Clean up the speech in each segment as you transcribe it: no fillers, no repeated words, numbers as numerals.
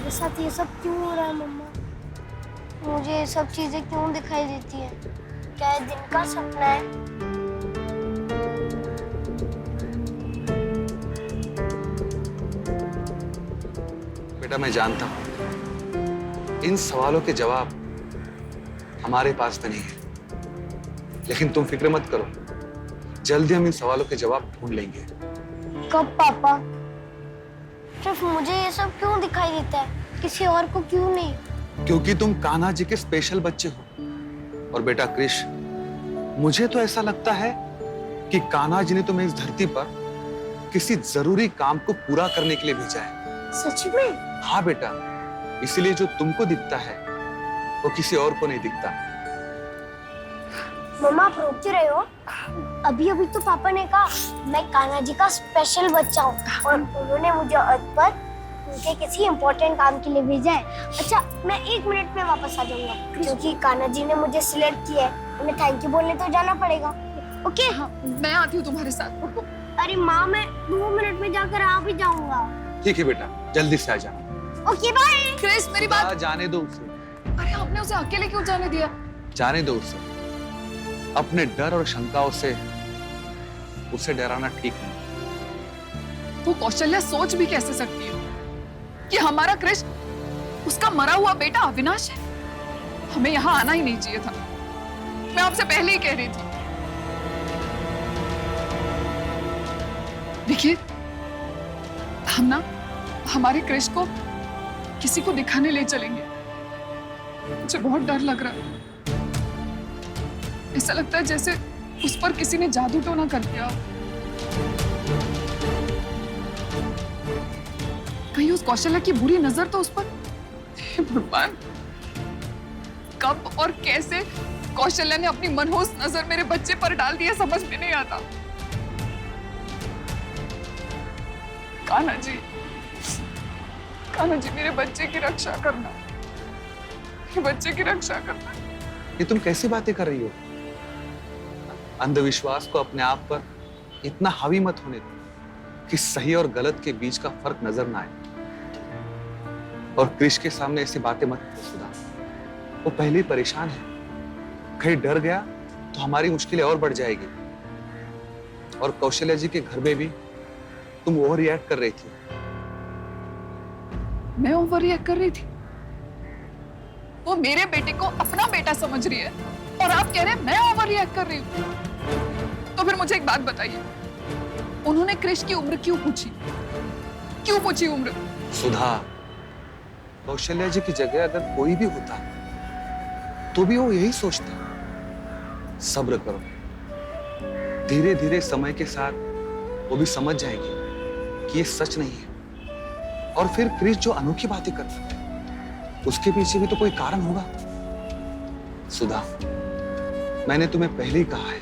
मेरे साथ ये सब क्यों हो रहा है मम्मा? मुझे ये सब चीजें क्यों दिखाई देती हैं? क्या ये दिन का सपना है? बेटा मैं जानता हूँ इन सवालों के जवाब हमारे पास तो नहीं है, लेकिन तुम फिक्र मत करो, जल्दी हम इन सवालों के जवाब ढूंढ लेंगे। कब पापा? सिर्फ मुझे ये सब क्यों दिखाई देता है, किसी और को क्यों नहीं? क्योंकि तुम कान्हा जी के स्पेशल बच्चे हो। और बेटा कृष, मुझे तो ऐसा लगता है कि कान्हा जी ने तुम्हें इस धरती पर किसी जरूरी काम को पूरा करने के लिए भेजा है। सच में? हाँ बेटा, इसलिए जो तुमको दिखता है वो किसी और को नहीं दिखता। मम्मा आप रोक क्यों रहे हो? अभी अभी तो पापा ने कहा मैं कान्हा जी का स्पेशल बच्चा हूँ और उन्होंने मुझे अर्थ पर उनके किसी इम्पोर्टेंट काम के लिए भेजा है। अच्छा मैं 1 मिनट में वापस आ जाऊंगा, क्योंकि कान्हा जी ने मुझे सिलेक्ट किया है, उन्हें थैंक यू बोलने तो जाना पड़ेगा। ओके? हाँ, मैं आती हूँ तुम्हारे साथ। अरे माँ मैं 2 मिनट में जाकर आ भी जाऊंगा। ठीक है बेटा, जल्दी से आ जाना। Okay bye. क्रिस मेरी बात। जाने दो उसे। अरे आपने उसे अकेले क्यों जाने दिया? जाने दो उसे। अपने डर और शंकाओं से उसे डराना ठीक नहीं। वो कौशल्या सोच भी कैसे सकती है कि हमारा क्रिश उसका मरा हुआ बेटा अविनाश है? हमें यहाँ आना ही नहीं चाहिए था। मैं आपसे पहले ही कह रही थी। देखिए हम ना हमारे क्रिश को किसी को दिखाने ले चलेंगे। मुझे बहुत डर लग रहा है। ऐसा लगता है जैसे उस पर किसी ने जादू टोना कर दिया। कहीं उस कौशल्या की बुरी नजर तो उस पर। हे भगवान, कब और कैसे कौशल्या ने अपनी मनहूस नजर मेरे बच्चे पर डाल दिया समझ में नहीं आता। कान्हा जी मेरे बच्चे की रक्षा करना, मेरे बच्चे की रक्षा करना। ये तुम कैसी बातें कर रही हो? अंधविश्वास को अपने आप पर इतना हावी मत होने दो कि सही और गलत के बीच का फर्क नजर ना आए। और कृष के सामने ऐसी बातें मत करो सुधा, वो पहले ही परेशान है। कहीं डर गया तो हमारी मुश्किलें और बढ़ जाएगी। और कौशल्या जी के घर में भी तुम ओवर रिएक्ट कर रही थी। मैं ओवर रिएक्ट कर रही थी? वो मेरे बेटे को अपना बेटा समझ रही है और आप कह रहे हैं मैं ओवर रिएक्ट कर रही हूं। तो फिर मुझे एक बात बताइए, उन्होंने कृष की उम्र क्यों पूछी? क्यों पूछी उम्र? सुधा, कौशल्या जी की जगह अगर कोई भी होता तो भी वो यही सोचता। सब्र करो, धीरे धीरे समय के साथ वो भी समझ जाएगी कि ये सच नहीं है। और फिर क्रिश जो अनोखी बातें करता है उसके पीछे भी तो कोई कारण होगा। सुधा, मैंने तुम्हें पहले ही कहा है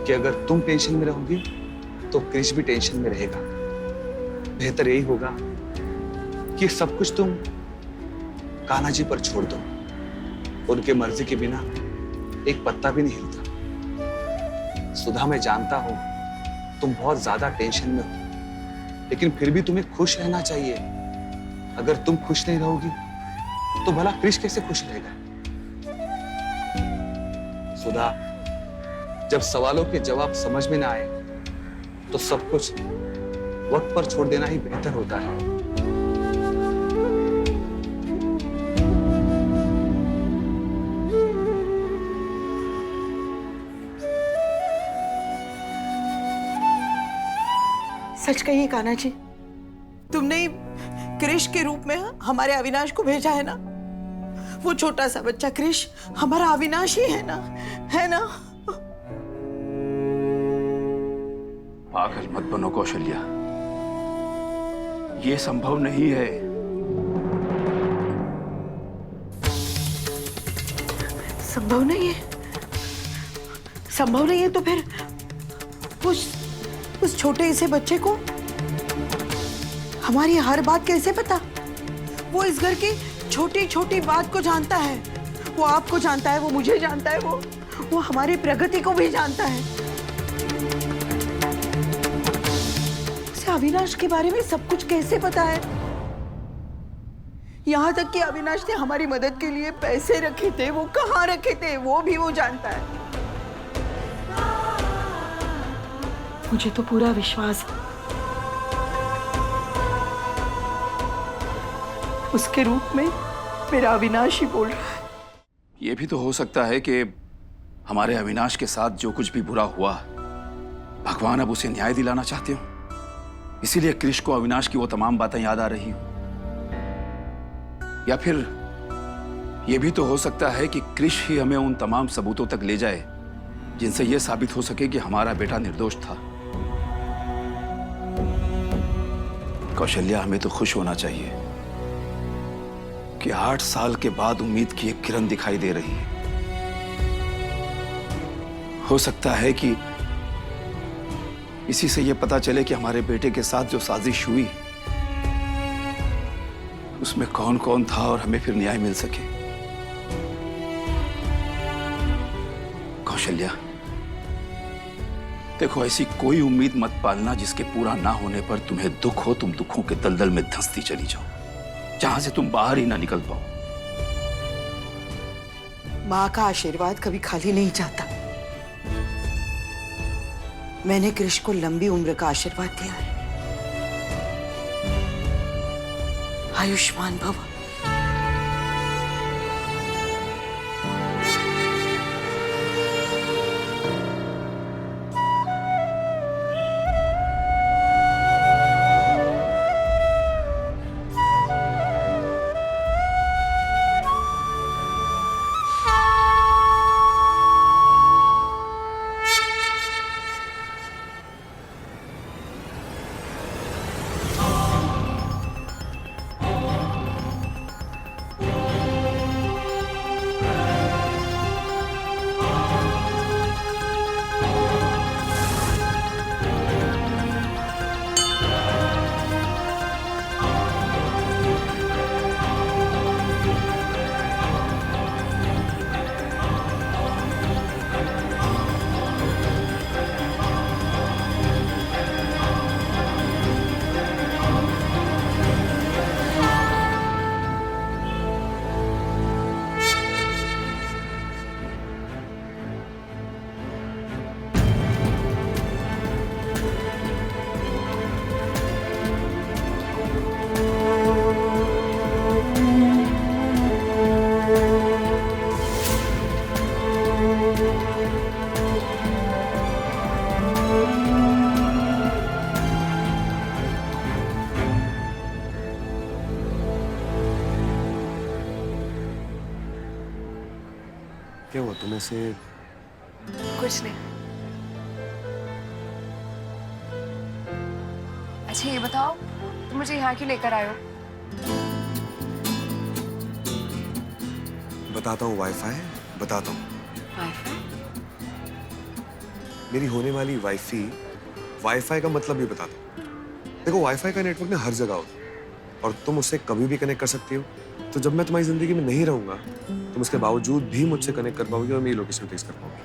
कि अगर तुम टेंशन में रहोगी तो क्रिश भी टेंशन में रहेगा। बेहतर यही होगा कि सब कुछ तुम कान्हा जी पर छोड़ दो। उनके मर्जी के बिना एक पत्ता भी नहीं हिलता। सुधा, मैं जानता हूं तुम बहुत ज्यादा टेंशन में हो, लेकिन फिर भी तुम्हें खुश रहना चाहिए। अगर तुम खुश नहीं रहोगी तो भला कृष कैसे खुश रहेगा? सुधा, जब सवालों के जवाब समझ में ना आए तो सब कुछ वक्त पर छोड़ देना ही बेहतर होता है। सच कहिए कान्हा जी, तुमने कृष के रूप में हमारे अविनाश को भेजा है ना? वो छोटा सा बच्चा कृष हमारा अविनाश ही है ना? है ना? पागल मत बनो कौशल्या, ये संभव नहीं है। संभव नहीं है? संभव नहीं है तो फिर उस छोटे से बच्चे को हमारी हर बात कैसे पता? वो इस घर की छोटी छोटी बात को जानता है। वो आपको जानता है, वो मुझे जानता है, वो हमारी प्रगति को भी जानता है। उसे अविनाश के बारे में सब कुछ कैसे पता है? यहाँ तक कि अविनाश ने हमारी मदद के लिए पैसे रखे थे, वो कहाँ रखे थे वो भी वो जानता है। मुझे तो पूरा विश्वास है उसके रूप में मेरा अविनाश ही बोल रहा है। ये भी तो हो सकता है कि हमारे अविनाश के साथ जो कुछ भी बुरा हुआ, भगवान अब उसे न्याय दिलाना चाहते हो, इसीलिए कृष को अविनाश की वो तमाम बातें याद आ रही हो। या फिर यह भी तो हो सकता है कि कृष ही हमें उन तमाम सबूतों तक ले जाए जिनसे यह साबित हो सके कि हमारा बेटा निर्दोष था। कौशल्या, हमें तो खुश होना चाहिए कि 8 साल के बाद उम्मीद की एक किरण दिखाई दे रही है। हो सकता है कि इसी से यह पता चले कि हमारे बेटे के साथ जो साजिश हुई उसमें कौन कौन था और हमें फिर न्याय मिल सके। कौशल्या, देखो, ऐसी कोई उम्मीद मत पालना जिसके पूरा ना होने पर तुम्हें दुख हो, तुम दुखों के दलदल में धंसती चली जाओ, जहां से तुम बाहर ही ना निकल पाओ। माँ का आशीर्वाद कभी खाली नहीं जाता। मैंने कृष को लंबी उम्र का आशीर्वाद दिया है। आयुष्मान भव। क्या हुआ तुम्हें से? कुछ नहीं। अच्छा ये बताओ, तुम मुझे यहाँ क्यों लेकर आए हो? बताता हूँ, वाईफाई बताता हूँ। वाईफाई? मेरी होने वाली वाइफी वाईफाई का मतलब भी बताता हूँ। देखो, वाईफाई का नेटवर्क ना हर जगह होता है और तुम उससे कभी भी कनेक्ट कर सकती हो। तो जब मैं तुम्हारी जिंदगी में नहीं रहूंगा, तुम उसके बावजूद भी मुझसे कनेक्ट कर पाओगी और मेरी लोकेशन ट्रेस कर पाओगी।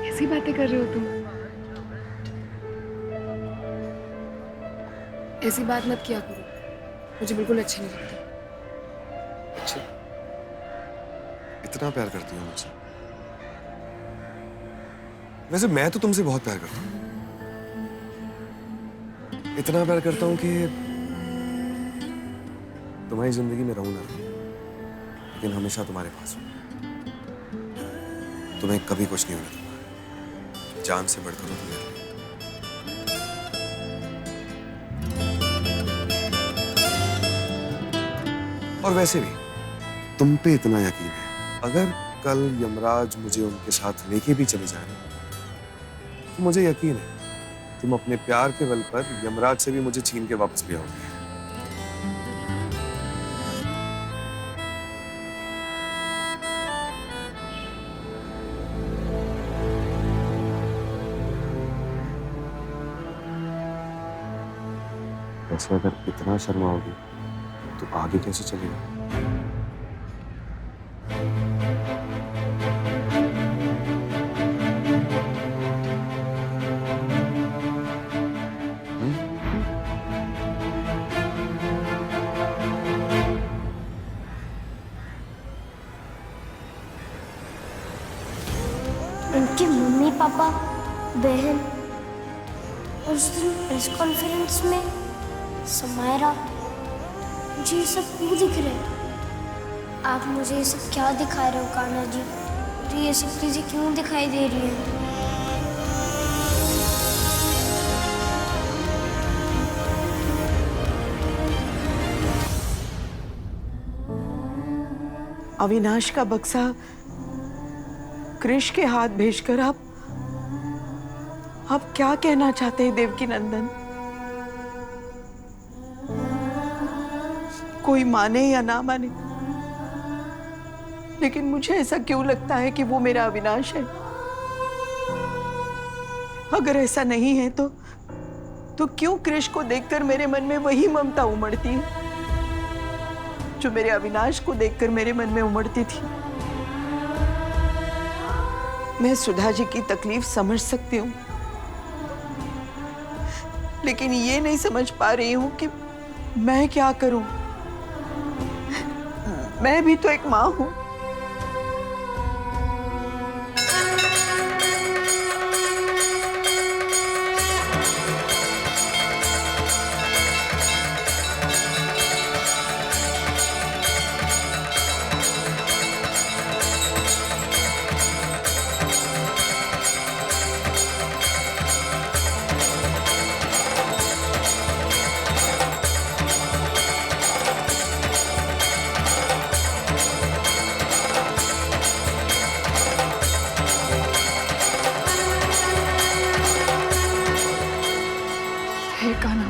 कैसी बातें कर रहे हो तुम? ऐसी बात मत किया करो, मुझे बिल्कुल अच्छी नहीं लगती। अच्छा, इतना प्यार करती हो मुझसे? वैसे मैं तो तुमसे बहुत प्यार करता हूँ। इतना प्यार करता हूँ कि तुम्हारी जिंदगी में रहूं ना, लेकिन हमेशा तुम्हारे पास हूं। तुम्हें कभी कुछ नहीं होने दूंगा। जान से बढ़कर हो तुम्हें। और वैसे भी तुम पे इतना यकीन है, अगर कल यमराज मुझे उनके साथ लेके भी चले जाए तो मुझे यकीन है तुम अपने प्यार के बल पर यमराज से भी मुझे छीन के वापस भी आओगे। वैसे अगर इतना शर्माओगी तो आगे कैसे चलेगा? उनके मम्मी पापा, बहन, और उस दिन प्रेस कॉन्फ्रेंस में समायरा, मुझे ये सब क्यों दिख रहे हैं? आप मुझे ये सब क्या दिखा रहे हो कान्हा जी? मुझे ये सब चीजें क्यों दिखाई दे रही हैं? अविनाश का बक्सा कृष के हाथ भेजकर आप क्या कहना चाहते हैं देवकी नंदन? कोई माने या ना माने, लेकिन मुझे ऐसा क्यों लगता है कि वो मेरा अविनाश है। अगर ऐसा नहीं है तो क्यों कृष को देखकर मेरे मन में वही ममता उमड़ती है जो मेरे अविनाश को देखकर मेरे मन में उमड़ती थी। मैं सुधा जी की तकलीफ समझ सकती हूँ, लेकिन ये नहीं समझ पा रही हूँ कि मैं क्या करूं। मैं भी तो एक माँ हूं। हे कान्हा,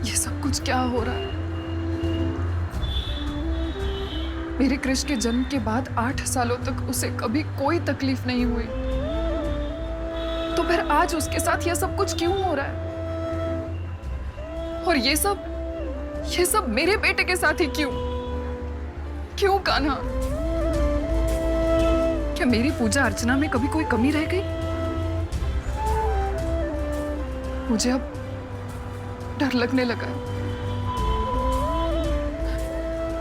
ये सब कुछ क्या हो रहा है? मेरे कृष के जन्म के बाद 8 सालों तक उसे कभी कोई तकलीफ नहीं हुई, तो फिर आज उसके साथ ये सब कुछ क्यों हो रहा है? और ये सब मेरे बेटे के साथ ही क्यों? क्यों कान्हा? क्या मेरी पूजा अर्चना में कभी कोई कमी रह गई? मुझे अब डर लगने लगा है।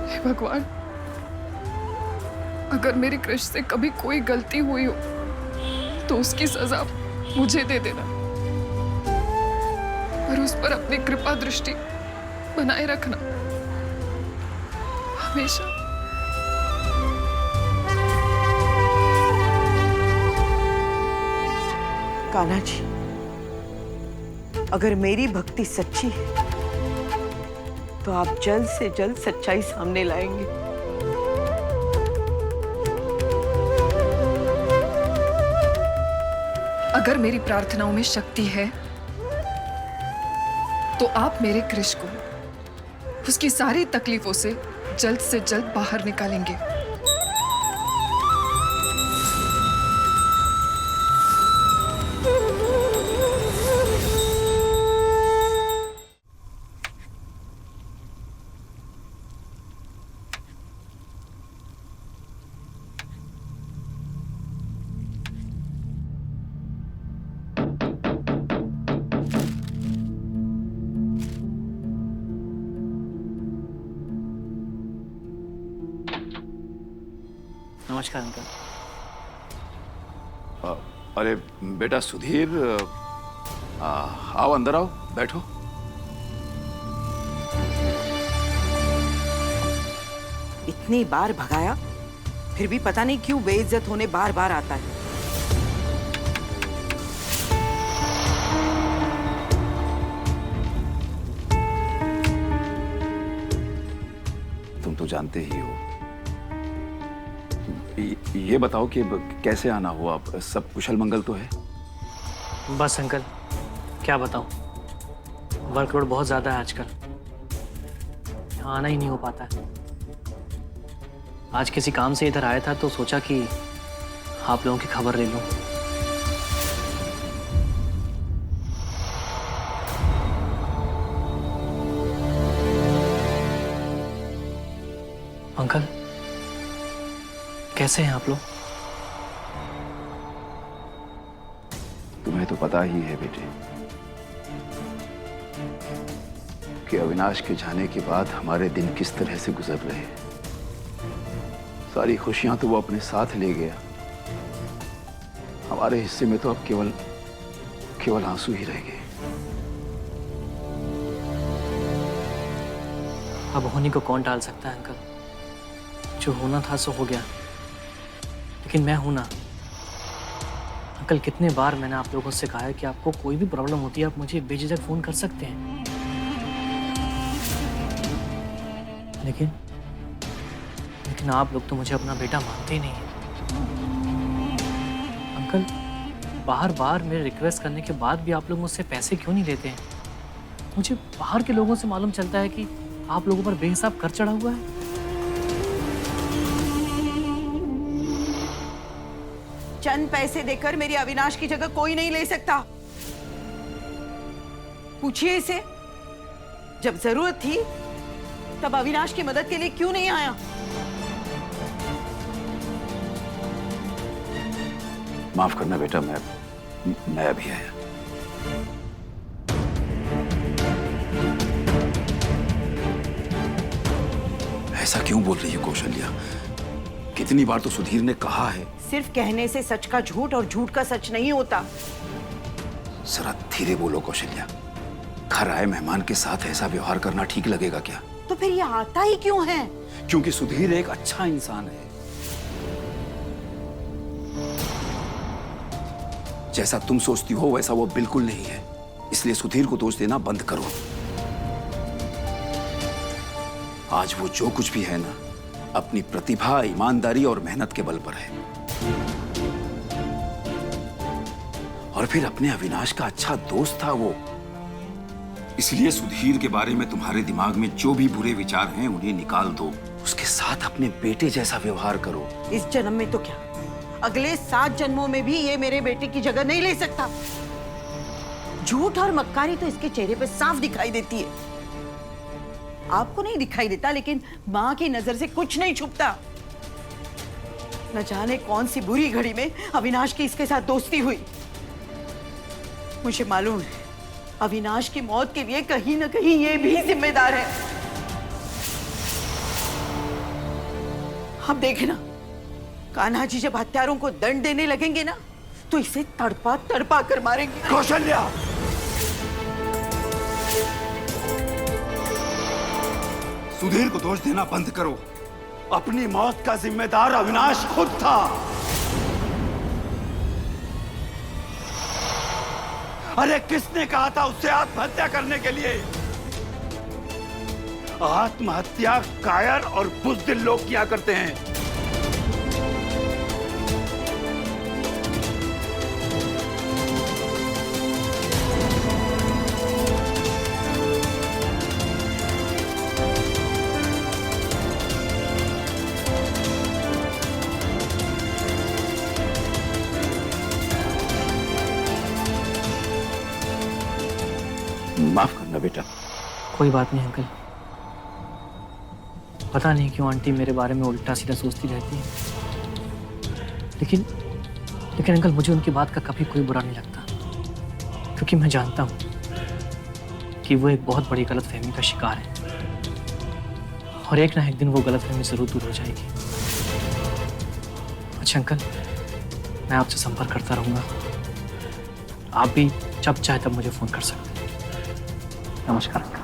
हे भगवान, अगर मेरे कृष से कभी कोई गलती हुई हो तो उसकी सजा मुझे दे देना, और उस पर अपनी कृपा दृष्टि बनाए रखना हमेशा। कान्हा जी, अगर मेरी भक्ति सच्ची है तो आप जल्द से जल्द सच्चाई सामने लाएंगे। अगर मेरी प्रार्थनाओं में शक्ति है तो आप मेरे कृष को उसकी सारी तकलीफों से जल्द बाहर निकालेंगे। नमस्कार अंकल। अरे बेटा सुधीर, आओ अंदर आओ, बैठो। इतनी बार भगाया फिर भी पता नहीं क्यों बेइज्जत होने बार बार आता है। तुम तो जानते ही हो। ये बताओ कि कैसे आना हुआ, सब कुशल मंगल तो है? बस अंकल, क्या बताऊं, वर्कलोड बहुत ज़्यादा है आजकल, यहाँ आना ही नहीं हो पाता है। आज किसी काम से इधर आया था तो सोचा कि आप लोगों की खबर ले लूं। अंकल, कैसे हैं आप लोग? तुम्हें तो पता ही है बेटे कि अविनाश के जाने के बाद हमारे दिन किस तरह से गुजर रहे हैं। सारी खुशियां तो वो अपने साथ ले गया, हमारे हिस्से में तो अब केवल आंसू ही रह गए। अब होने को कौन टाल सकता है अंकल? जो होना था सो हो गया, लेकिन मैं हूं ना। अंकल, कितने बार मैंने आप लोगों से कहा है कि आपको कोई भी प्रॉब्लम होती है आप मुझे बेझिझक फोन कर सकते हैं, लेकिन आप लोग तो मुझे अपना बेटा मानते ही नहीं हैं। अंकल, बार बार मेरे रिक्वेस्ट करने के बाद भी आप लोग मुझसे पैसे क्यों नहीं लेते हैं? मुझे बाहर के लोगों से मालूम चलता है कि आप लोगों पर बेहिसाब कर चढ़ा हुआ है। चंद पैसे देकर मेरी अविनाश की जगह कोई नहीं ले सकता। पूछिए इसे, जब जरूरत थी तब अविनाश की मदद के लिए क्यों नहीं आया? माफ करना बेटा, मैं अभी आया। ऐसा क्यों बोल रही है कौशल्या? कितनी बार तो सुधीर ने कहा है। सिर्फ कहने से सच का झूठ और झूठ का सच नहीं होता। जरा धीरे बोलो कौशल्या। घर आए मेहमान के साथ ऐसा व्यवहार करना ठीक लगेगा क्या? तो फिर ये आता ही क्यों है? क्योंकि सुधीर एक अच्छा इंसान है। जैसा तुम सोचती हो वैसा वो बिल्कुल नहीं है, इसलिए सुधीर को दोष देना बंद करो। आज वो जो कुछ भी है ना, अपनी प्रतिभा, ईमानदारी और मेहनत के बल पर है। और फिर अपने अविनाश का अच्छा दोस्त था वो। इसलिए सुधीर के बारे में तुम्हारे दिमाग में जो भी बुरे विचार हैं उन्हें निकाल दो। उसके साथ अपने बेटे जैसा व्यवहार करो। इस जन्म में तो क्या, अगले 7 जन्मों में भी ये मेरे बेटे की जगह नहीं ले सकता। झूठ और मक्कारी तो इसके चेहरे पे साफ दिखाई देती है। आपको नहीं दिखाई देता, लेकिन माँ की नजर से कुछ नहीं छुपता। न जाने कौन सी बुरी घड़ी में अविनाश की इसके साथ दोस्ती हुई। मुझे मालूम है अविनाश की मौत के लिए कहीं न कहीं ये भी जिम्मेदार है। अब देखना, कान्हा जी जब हत्यारों को दंड देने लगेंगे ना, तो इसे तड़पा तड़पा कर मारेंगे। कौशल्या, सुधीर को दोष देना बंद करो। अपनी मौत का जिम्मेदार अविनाश खुद था। अरे किसने कहा था उससे आत्महत्या करने के लिए? आत्महत्या कायर और बुज़दिल लोग किया करते हैं। माफ करना बेटा। कोई बात नहीं अंकल, पता नहीं क्यों आंटी मेरे बारे में उल्टा सीधा सोचती रहती है, लेकिन अंकल मुझे उनकी बात का कभी कोई बुरा नहीं लगता, क्योंकि मैं जानता हूँ कि वो एक बहुत बड़ी गलतफहमी का शिकार है और एक ना एक दिन वो गलतफहमी जरूर दूर हो जाएगी। अच्छा अंकल, मैं आपसे संपर्क करता रहूँगा, आप भी जब चाहे तब मुझे फोन कर सकते हैं। नमस्कार।